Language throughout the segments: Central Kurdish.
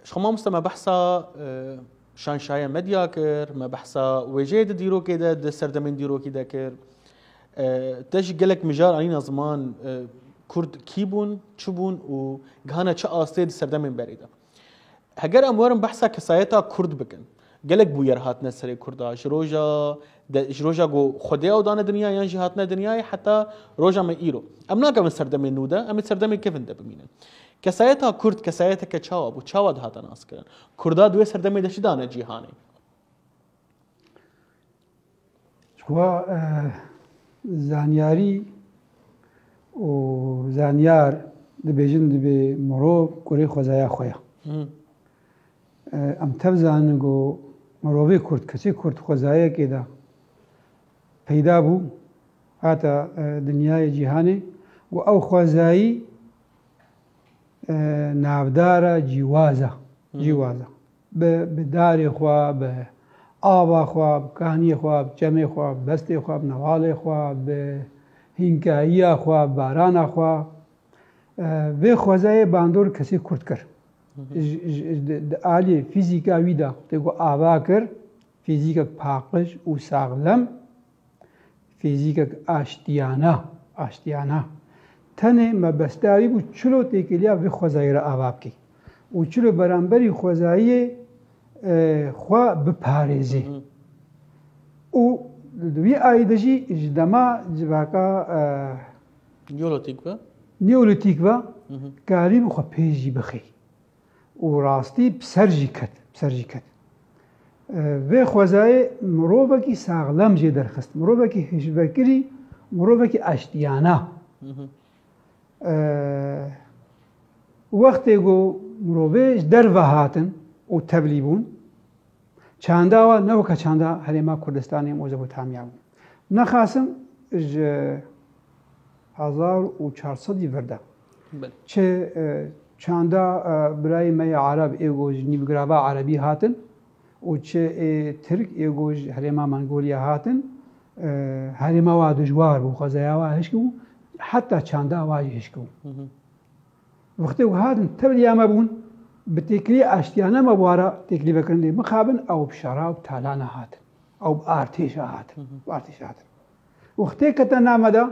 شما مستمع بحثا شانشای مدیا کر ما بحثا وجه دیرو که ده سردمین دیرو که ده کر تش گلک مجار آنین زمان کرد کی بون چو بون و گهانه چه آسته سردمین بریده هگر اموارم بحثا کسایتا کرد بکن گلک بویر هاتنه سر کردا جروجا گو خدای او دانه دنیا یان جهاتنه دنیای حتی روجا ما ایرو امنا که من سردمین نوده امی سردمین کفن ده بمینه کسایتا کرد کسایتا که چاوا بو چاوا ده هاتن آس کرن کردا دوی سردمین دشی دانه جیهانی شوا زانیاری و زانیار دبیجن دبی مرو کوری خوزایا خویا ام تبزان گو مروی کرد کسی کرد خوزایا که ده پیدا بو هاتا دنیای جیهانی و او خوزایی نافدار جیوازه به داری خوا به آوا خوا به کهانی خوا به جمع خوا به بسته خوا به نوال خوا به هنگایی خوا باران خوا و خوزای باندور کسی کرد کر آلی فیزیکا ویدا تگو آوا کر فیزیکا پاکش و ساغلم فیزیکا آشتیانه تنه ما بستاری بو چلو تکلیا و خوزایی را آواب کی و چلو برانبری خوزایی خوا بپارێزێ و دوی ئایدەژی دەما جواکە نیۆلۆتیک بە کاری بخوا پێشی بخی و ڕاستی سەرژی کرد وێ خۆزایە مرۆڤێکی ساغلام جێ دەرخست مرۆڤێکی هێشبەکری مرۆڤێکی ئاشتیانە وەختێک مرۆڤێش دەرڤە هاتن و تەبلی بوون چانداوە نەوەکە چاندا هەرێما کوردستانی مۆزەپۆتامیا بوو نەخاسم 1400 ڤەردا چه چاندا برای مەی عەرەب ئێگۆژ نیڤگرابا عەرەبی هاتن و چه ترک ئێگۆژ هەرێما مەنگۆلیا هاتن هەرێما وا دژوار بوو خۆزایاوە هێشک بوو حتا چاندا وای هێشک بوو وەختێک هاتن تەبلیامە بوون بتكلي أشتيانا مبارا تكلي بكرندي مخابن أو بشراب تالانا هاتن أو بارتيش هاتن وقتي كتنا مدى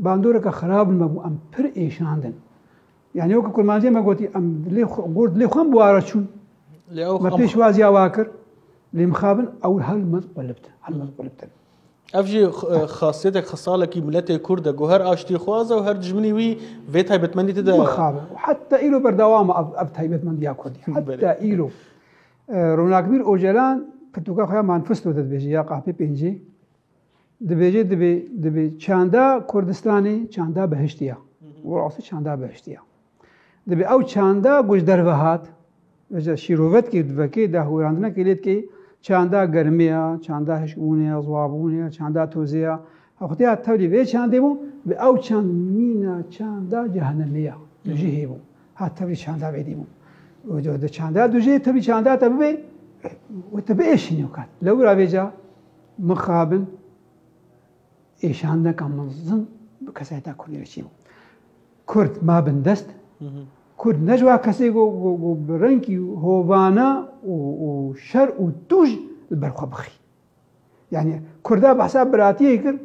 باندورك خراب مبو أم پر إيشاندن يعني وك كل ما زي ما قلتي أم لي قلت لي خم بوارا شون ما فيش وازيا واكر لي مخابن أو هل مقلبت افجي خاصيتك خصالك ملتي كرده جوهر اشتي خوازه وهر جمني وي فيت هاي بتمني تدا مخابن وحتى إيلو بردوام اب تاي بتمني يا كردي حتى إيلو رونا كبير اوجلان كتوكا خيا مانفستو تدبيجي يا قاپي بينجي دبي چاندا كردستاني چاندا بهشتيا وراسي چاندا بهشتيا دبي او چاندا گوش دروهات وجا شيروت كي دبكي ده وراندنا كليت كي چاندا گرمیا چاندا هشونه زوابونه چاندا توزیا وقتی اتولی به چانده بو به او چاند مینا چاندا جهنمیا دوجه بو حتی چاندا بدیمو و جو چاندا دوجه تبی چاندا تبی و تبی ایشینو کات لو را بجا مخابن ایشاندا کامنزن بکسایتا کلی رشیو کرد ما بندست کرد نجوا کسی گو برنکی هوانا و شر و دوج البرخوا بخی يعني كردا بحساب براتيه كر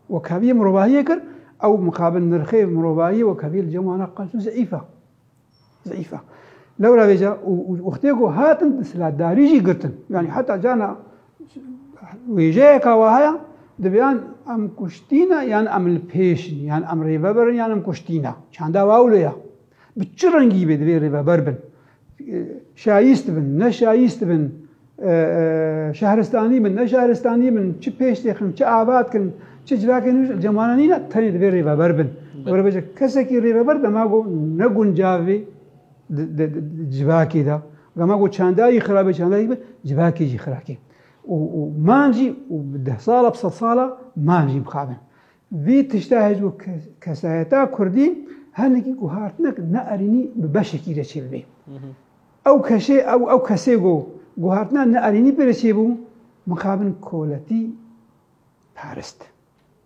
وكابيه مروباهيه كر او مقابل نرخي مروباهيه وكابيه الجمعه قال ضعيفه لو رجع واختيكو هاتن سلا داريجي قرتن يعني حتى جانا ويجيك وهايا دبيان ام كشتينا يعني ام البيشن يعني ام ريفبر يعني ام كشتينا شاندا واوليا بتشرنجي بدبي ريفبر بن شايست بن نشايست بن شهرستاني من نشهرستاني من چه پیش دخن چه آباد کن چه جواکن جمانانی نه تنی دوی ریوبر بن ور بچه کسی کی ریوبر دماغو نگنجاوی جواکی دا دماغو چندایی خرابه چندایی جواکی جی خراکی و مانجی و 10 ساله ب 100 ساله مانجی مخابن وی تشتهج و کسایتا کردی هنگی گوهارتنک نارینی ببشکی رچیل بی او کشی او کسی گو گوهارتنا نارینی برچی بو مخابن کولتی پارست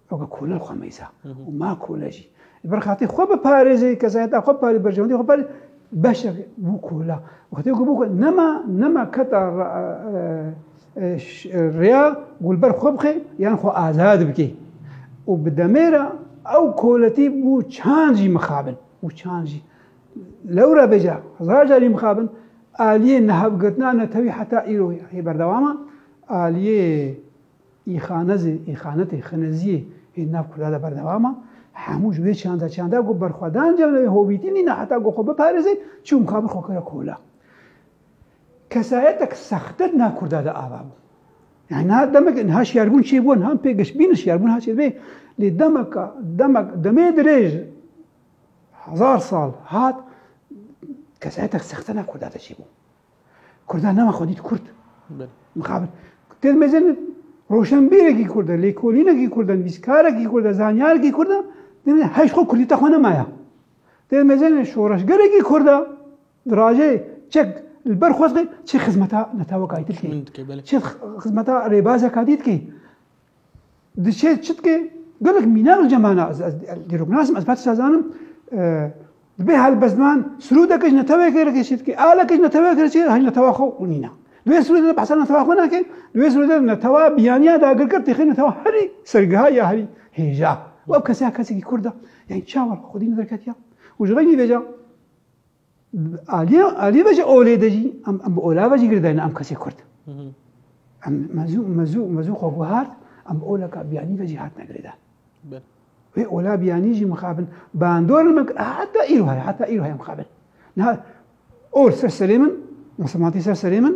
او کولل خمیزه و ما کولجی برخاطی خوب پارزی کسایتا خوب پاری برجوندی خوب پاری بەشێک بوو کۆلا وەختێک بوو نەما کەتە ڕێیا گولبەر خۆ بخێ یان خۆ ئازاد بکەی و بدەمێرە ئەو کۆلەتی بوو چانجی مخابن و چانجی لەورە بێجا هەزار جاری مخابن ئالیێ نەهەبگرتنا نەتەوی حتا ئیرۆی هەیە بەردەوامە ئالیێ ئیخانەتی خەنەزیە هی ناو کوردادا بەردەوامە هەمووش وێ چاندا گۆ بەرخوادان جەملەوێ هۆبیتی نینە حتا گۆ خۆ بپارێزەی چوو مخابن خۆکەرە کۆلا کەسایەتێک سەختت نا کوردادا ئاوا بوو يعني دمك انها شياربون شي بون هم بيقش بين شياربون هاشي بي لي دمك دمي دريج 1000 سال هات كساعتك سختنا كردات شي بون كردان ما خديت كرد مقابل تل مزن روشن بيركي كرد ليكولينكي كرد بيسكاركي كرد زانياركي كرد هاش خو كردي تخونه مايا تل مزن شورش غركي كرد دراجه تشك البرخوزغي چه خدمتا نتاوى قايد الكي چه خدمتا ريبازة قايد كي دشيت شتكي قال لك ميناغ الجماعة ديروك ناس أثبات سازانم بها البزمان سرودك نتاوى كي شتكي آلك نتاوى كي هاي نتاوى خو ونينا دوي سرودة بحثنا نتاوى خونا كي دوي سرودة نتاوى بيانيا دا قرقر تخي نتاوى هري سرقها يا هري هيجا وابكسيها كاسي كوردا يعني تشاور خدين ذركاتيا وجغيني بيجا علی بچه اولیدجی ام اولا بچه گردن ام کسی کرد ام مزو خوگوهات ام اولا که بیانی بچه هات نگردن و اولا بیانی جی مخابن باندور المك حتى ایروهای مخابن نه اول سر سلیمن مصماتی سر سلیمن